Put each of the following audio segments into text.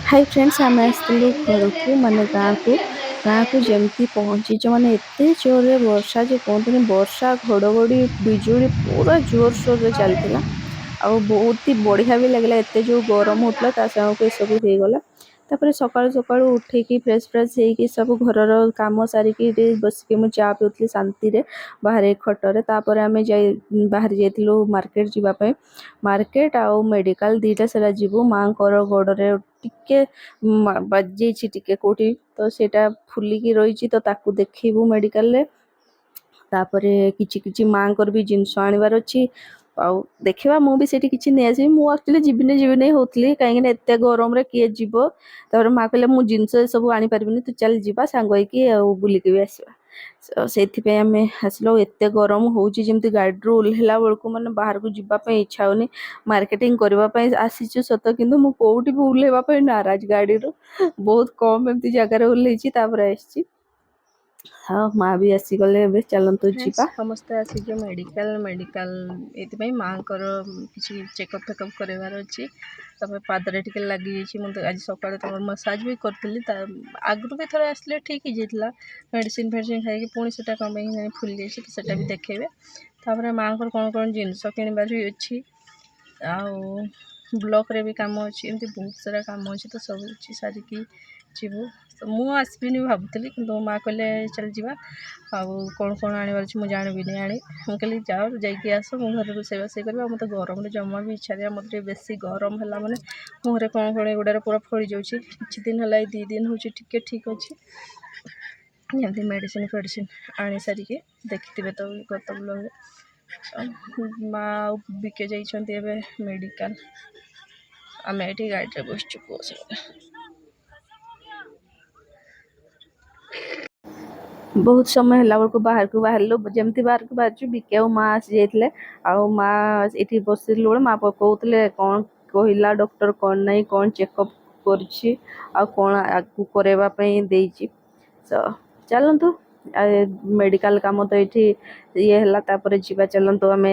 Hi friends आम आसलु घर को माने गाँ को जमती पहुँचीच माने एते जोरे वर्षा जे कहतनी वर्षा घड़घड़ी बिजुली पूरा जोर सोर रे चलता आ बहुत ही बढ़िया भी लगला एते जो गरम होतला ता साग को सब हो गला तापर सकाळु सकाळु उठेकी फ्रेश फ्रेश होइकी सब घरर काम सारिकी बसिकी मु चा पिउतली शांति रे बाहर खटरे तापर आमे जाई बाहर जाइतिलु मार्केट जीवा पे मार्केट आउ मेडिकल दीटा सेरा जीवु माँ गोड़े टिके बाजी टिके कोठी तो सेटा फुलिकी रही तो ताकू देखिबु मेडिकल रे तापरे किछि किछि माँ कर भी जिनस आनिबार अछि आउ देखिबा मु भी सेठी किछि नै आसी मु एक्चुअली जीवने होतली काहे कि एते गरम रे किए जीवो तापर माँ कहले मु जिनस सब आनी परबिनी तू चल जीवा सांग होइकी आ बुलिकी भी आसीबा सेथि पे आमे हसलो एते गरम होउची जेमती गाडी रो उल्हेला बेलको माने बाहर को जीवा पे इच्छा होनी मार्केटिंग करबा पे आसीछु सत किंतु मु कोउटी भी उल्हेबा पे नाराज गाडी रो बहुत कम एमती जगह रे उल्हेची तापर आसी हाँ माँ भी आसीगले ए चलतु जीवा समस्ते आसीज मेडिकल मेडिकल ये माँ को किसी चेकअप फेकअप करार अच्छी पादरे टिके लगी जाइए आज सकाଳେ तुम मसाज भी करी आगु भी थोड़े आसले ठीक ही जाता मेडिसिन फेडिसिन खाई पुणी से कम फुली जाइए भी देखेबे तापर माँ को कौन कौन जिनस किणवार भी अच्छी आउ ब्लॉक रे भी काम अच्छी एमती बहुत सारा काम अच्छी तो सब सारिकी जीवु तो मु आसबिनी भावुली कि माँ कहले चल जावा कौन कौन आनबार अच्छे मुझे जानवी नहीं आनी मुझे कहली जाओ जाकि आस मो घर रोसई कर मत गरम जमा भी इच्छा दिया मत बेसी गरम है मैंने मुहर कौन कौन एगुड़ा पूरा फड़ी जाऊँगी किसी दिन है 2 दिन हूँ टिके ठीक अच्छे जमी मेडिसिन फेडिसिन आनी सारिके देखिथे तो गत ब्लग माँ बिके जाइए मेडिकल आम ये गाड़ी में बसचु पुओ बहुत समय है बेलू बाहर को बाहर जमती बाहर को बाहर बिके माँ आसी जाइए आ माँ ये बस माँ कहते कौन कहला डॉक्टर कौन नहीं कौन चेकअप कौन आगू करवाई तो चलतु मेडिकल काम तो ये है जीवा चलतु आम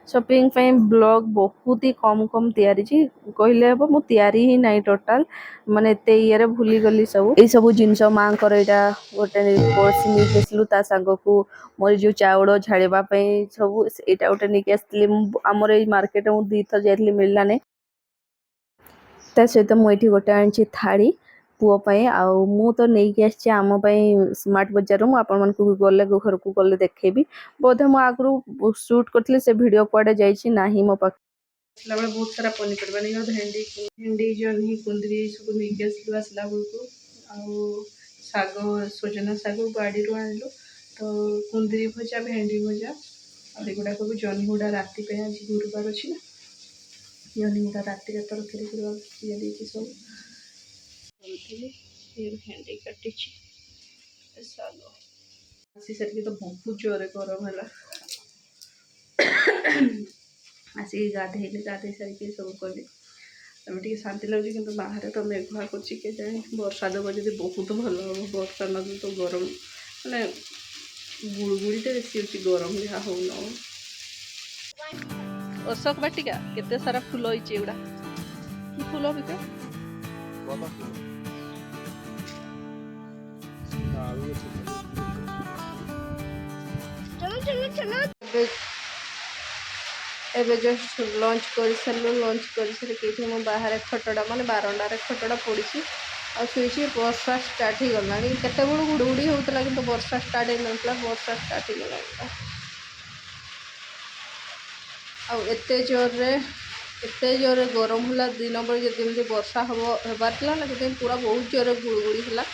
शॉपिंग ब्लॉग बहुत ही कम कम तैयारी कहले हम मु तैयारी ही नहीं टोटाल माने एते ये भूली गली सब जिनस माँ को गोटे पर्स नहीं आसलु ता सांग को मोर जो चाउल झाड़वा सब यहाँ गोटे नहीं आसती आमर ये मार्केट में 2 थर जाइली मिलला नहीं ता सहित मुझे गोटे आनी थाड़ी पुओपाई आउ मु तो नहीं आसी आम स्मार्ट बजार मुझे गले घर को गले देखेबी बोधे मु आगु शूट करती से वीडियो कुआडे जाइए ना मो पाख बहुत सारा पनीपरिया नहीं भेंडी भेंडी जह्नी कुंदरी सब नहीं आसला बेलू आग सजना शाग बाड़ी आणलु तो कुंदरी भजा भेंडी भजा और एगुड़ाक भी जह्नी गुड़ा राति आज गुरुवार अच्छी ना जह्नी गुड़ा राति तरकारी करवा सब भेंडी काटी आसी सारे तो बहुत जोरे गरम है आसिक गाधे सारिक सब कली तमें टे शांति लगे कि बाहर तो मेघुआ कर वर्षा देव जब बहुत भल हम वर्षा न तो गरम मैंने गुड़गुड़ीटे बेसी अच्छी गरम जहाँ हो अशोक बाटिका केते सारा फूल होइए एगुड़ा कि फूल बिके एबे जस्ट लंच कर सारू लंच कर सारे मो बाहर खटड़ा माने बारंडार खटड़ा पड़ी आईची वर्षा स्टार्ट हो गला केत गुड़गुड़ी होता कि वर्षा स्टार्ट हो ना वर्षा स्टार्ट हो गला आते जोर गरम है दिन बेले जमी वर्षा हबार ना कि पूरा बहुत जोर गुड़गुड़ी है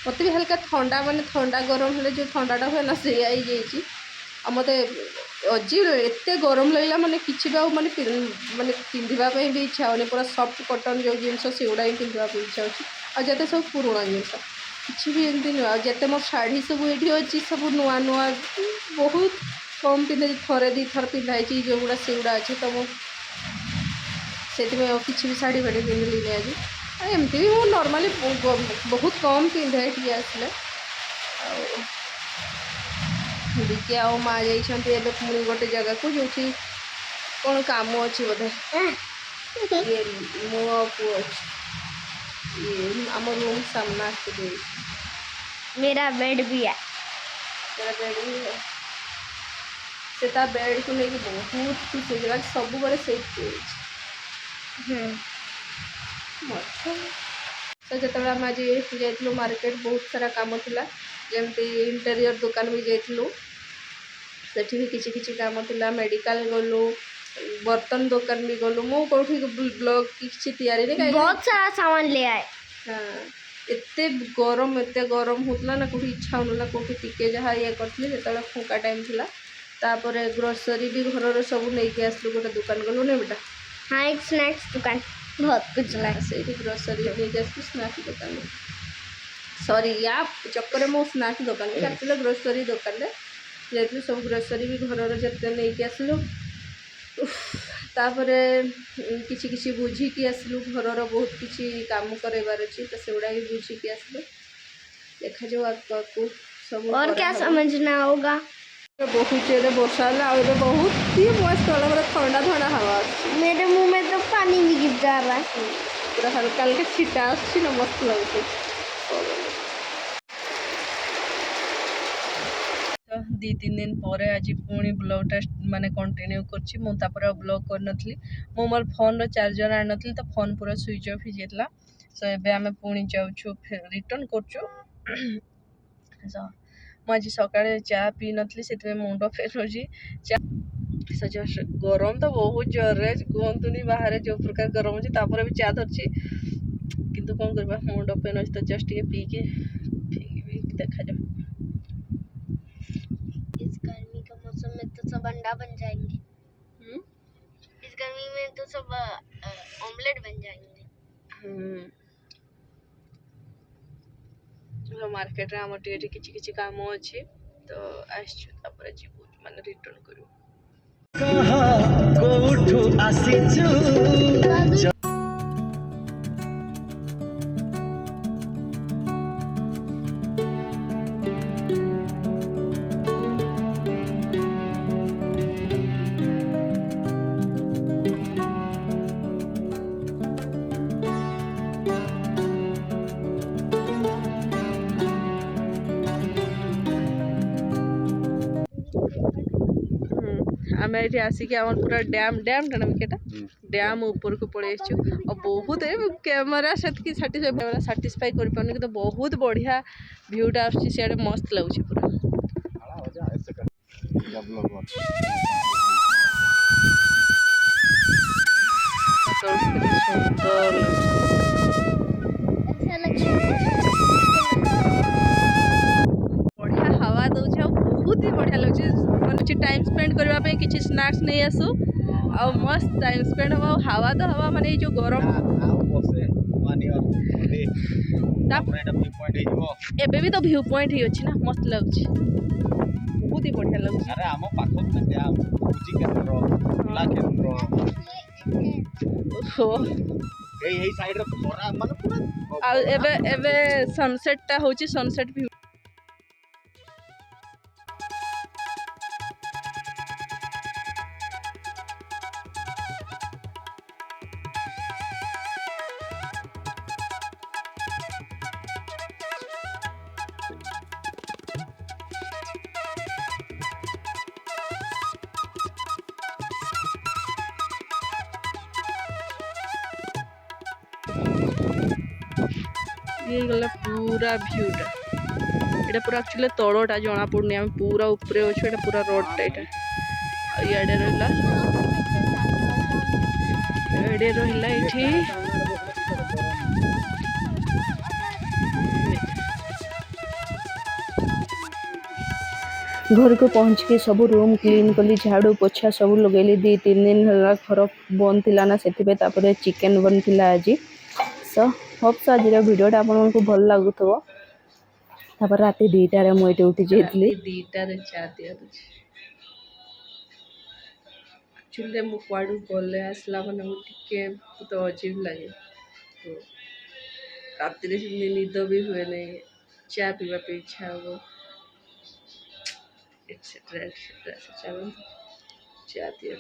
मत भी हल्का ठंडा माने ठंडा गरम है जो ठंडाटा हुए ना से मत अजीब एत गरम लगला माने किसी भी माने माने पिंधापी भी इच्छा होनी पूरा सफ्ट कटन जो जिनस से गुड़ा ही पिंधापी इच्छा हो जिते सब पुराणा जिनस किसी भी एमती नुआ जिते मोर शाढ़ी सब ये अच्छी सब नुआ नुआ बहुत कम पिंधे थे 2 थर पिंधाई जो गुड़ा से गुड़ा अच्छे तो मुझे किसी भी शाढ़ी फाड़ी पिंधली आज एमती भी मुझे नॉर्मली बहुत कम पिंधे टी आसले बिके आ माँ जाइए पुणी गोटे जगह को जो कौन काम अच्छी बोधे मु पुओ ये आम रूम सामना के मेरा बेड भी है। तेरा बेड भी है से ता बेड को लेके बहुत खुश हो सब बड़े से मत तो जो आम आज जाइलु मार्केट बहुत सारा काम थिला जमती इंटेरियर दुकान भी जाइलु सेठी भी किछि किछि काम थिला मेडिकल गलु बर्तन दुकान भी गलु मो कोठी ब्लॉग किछि तैयारी नहीं बहुत सारा सामान ले आए। हाँ एते गरम होतला ना कोठी इच्छा होनला कोठी टिके जहा ये करथले जेतला फुका टाइम थिला तापर ग्रोसरी भी घर सब नहीं के आसलु गोटे दुकान गलु ने बेटा। हाँ एक स्नैक्स दुकान बहुत कुछ लाए से ग्रोसरी नहीं के आसलु स्नैक्स दुकान सॉरी या चक्कर में मो स्नैक्स दुकान के आसले ग्रोसरी दुकान रे जाइलु सब ग्रोसरी भी घर जते नहीं के आसलु तापर किछि किछि बुझिकी आसलु घर बहुत किछि काम करवार अच्छी तो से गुड़ा भी बुझिकी आसलु देखा जाओ आपको सब और क्या समझना होगा। बहुत जोर वर्षा है बहुत ही मस्त वाला ठंडा ठंडा हवा मेरे मुंह में तो पानी भी गिर जा रहा है पूरा हल्का हल्का छीटा आस मस्त लगे तो 2-3 दिन पर आज पुणी ब्लॉगटा माने कंटिन्यू करछि मु तापर ब्लॉग कर नथली मु मोर फोन रो चार्जर आन नथली तो फोन पूरा स्विच ऑफ हो जातला सो एबे आमे पुणी जाउछु रिटर्न करछु सो मु आज सकाळे चा पी नथली सेते मुंड फेर होजी चा सो गरम तो बहुत जोर रे कहतुनी बाहर जो प्रकार गरम होची तापर भी चा धरछि किंतु कोन करबा मुंड पेन होची तो जस्ट के पी के देखा जाओ। इस गर्मी का मौसम में तो सब अंडा बन जाएंगे। इस गर्मी में तो सब ऑमलेट बन जाएंगे। चलो मार्केट रे हमर टिके किछि किछि काम अछि तो आइछु तापर जीवु माने रिटर्न करू कहा कोठु आसीछु आमे ये आसिक पूरा डैम डैम टा डैम ऊपर को पड़े और बहुत कैमेरा से साटिस्फाई कर पानी कि बहुत बढ़िया व्यूटा आड़े मस्त लगुच पूरा बढ़िया हवा दौचे बहुत ही बढ़िया लगे टाइम स्पेंड करने किसी स्नैक्स नहीं आसू आ मस्त टाइम स्पेंड हम हवा तो हवा माने जो गरम एबे भी तो व्यू पॉइंट ही अच्छी ना मस्त लगुच बहुत ही बढ़िया लगुच सनसेट टा होची सनसेट व्यू ये गला पूरा व्यूटा एटा पूरा एक्चुअली तड़टा जना पड़नी आम पूरा ऊपर अच्छे एटा पूरा रोडटा यहाँ इे रहा एडे रहा ये घर को पहुँच के सब रूम क्लीन कली झाड़ू पोछा सब लगेली 2-3 दिन है घर बंद थी ना से चिकेन बन थी आज सो होप्स आज भिडियोटा आपको भल लगुव तापर राति 2टारे मुझे उठी जाइली 2टारे चा एक्चुअली मु कुआडू गले आसला मैंने टिके तो अजीब लगे तो राति निद भी हुए नहीं चा पीवा पे इच्छा हम एक्सेट्रा एक्सेट्रा चलो चा दिया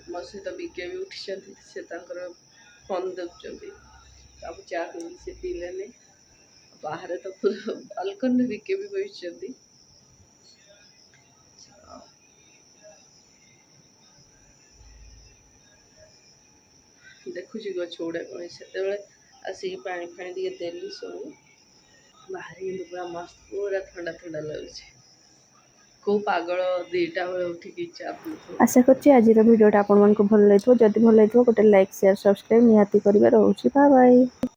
ମୋ ସହିତ ବିକେ ବି ଉଠିଛନ୍ତି ସେ ତାଙ୍କର ଫୋନ୍ ଦେଖୁଛନ୍ତି ତାକୁ ଚା ପିଇଲି ସେ ପିଇଲେନି ବାହାରେ ତ ପୁରା ବାଲକୋନିରେ ବିକେ ବି ବସିଛନ୍ତି ଦେଖୁଛି ଗଛ ଗୁଡ଼ାକ ସେତେବେଳେ ଆସିକି ପାଣି ଫାଣି ଟିକେ ଦେଲି ସବୁ ବାହାରେ କିନ୍ତୁ ପୁରା ମସ୍ତ ପୁରା ଥଣ୍ଡା ଥଣ୍ଡା ଲାଗୁଛି କେଉଁ ପାଗଳ 2ଟା ବେଳେ ଉଠିକି ଚା ପିଉଥିବ। ଆଶା କରୁଛି ଆଜିର ଭିଡ଼ିଓଟା ଆପଣମାନଙ୍କୁ ଭଲ ଲାଗିଥିବ। ଯଦି ଭଲ ଲାଗିଥିବ ଗୋଟେ ଲାଇକ୍ ସେୟାର ସବସ୍କ୍ରାଇବ୍ ନିହାତି କରିବା। ରହୁଛି। Bye bye.